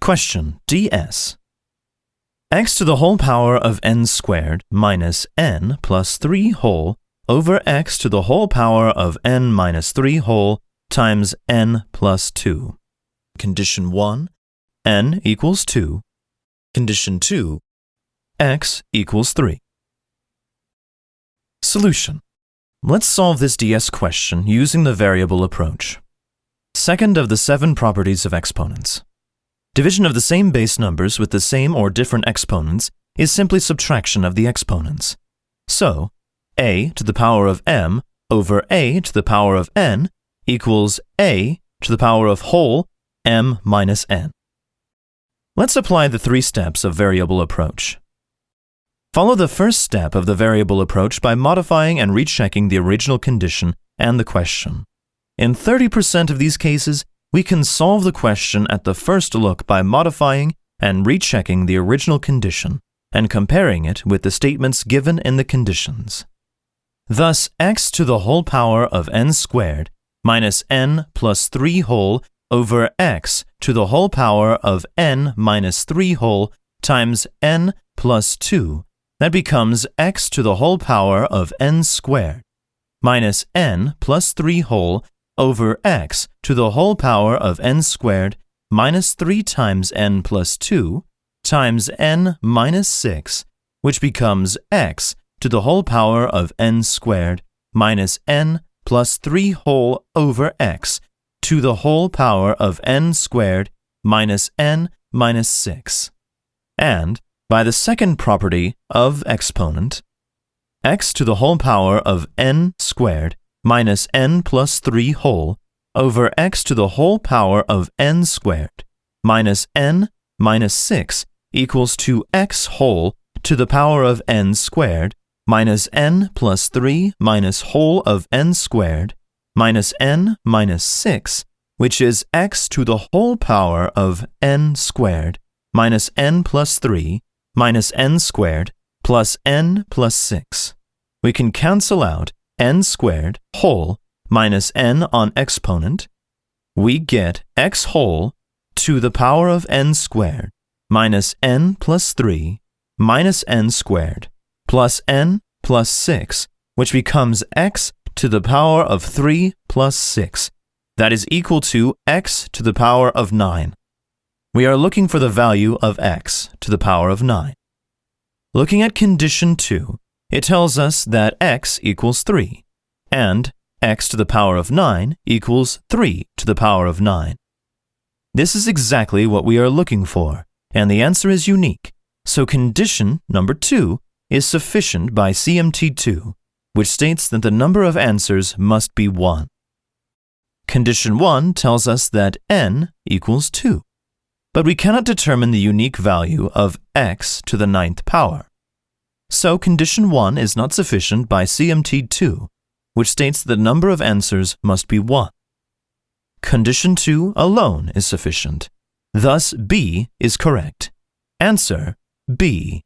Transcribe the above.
Question DS. X to the whole power of n squared minus n plus 3 whole over x to the whole power of n minus 3 whole times n plus 2. Condition 1, n equals 2. Condition 2, x equals 3. Solution. Let's solve this DS question using the variable approach. Second of the 7 properties of exponents. Division of the same base numbers with the same or different exponents is simply subtraction of the exponents. So, a to the power of m over a to the power of n equals a to the power of whole m minus n. Let's apply the 3 steps of variable approach. Follow the first step of the variable approach by modifying and rechecking the original condition and the question. In 30% of these cases, we can solve the question at the first look by modifying and rechecking the original condition and comparing it with the statements given in the conditions. Thus, x to the whole power of n squared minus n plus 3 whole over x to the whole power of n minus 3 whole times n plus 2, that becomes x to the whole power of n squared minus n plus 3 whole over x to the whole power of n squared minus 3 times n plus 2 times n minus 6, which becomes x to the whole power of n squared minus n plus 3 whole over x to the whole power of n squared minus n minus 6. And, by the second property of exponent, x to the whole power of n squared minus n plus 3 whole over x to the whole power of n squared minus n minus 6 equals to x whole to the power of n squared minus n plus 3 minus whole of n squared minus n minus 6, which is x to the whole power of n squared minus n plus 3 minus n squared plus n plus 6. We can cancel out n squared whole minus n on exponent. We get x whole to the power of n squared minus n plus 3 minus n squared plus n plus 6, which becomes x to the power of 3 plus 6. That is equal to x to the power of 9. We are looking for the value of x to the power of 9. Looking at condition 2, it tells us that x equals 3, and x to the power of 9 equals 3 to the power of 9. This is exactly what we are looking for, and the answer is unique, so condition number 2 is sufficient by CMT2, which states that the number of answers must be 1. Condition 1 tells us that n equals 2, but we cannot determine the unique value of x to the 9th power. So condition 1 is not sufficient by CMT2, which states the number of answers must be 1. Condition 2 alone is sufficient. Thus B is correct. Answer B.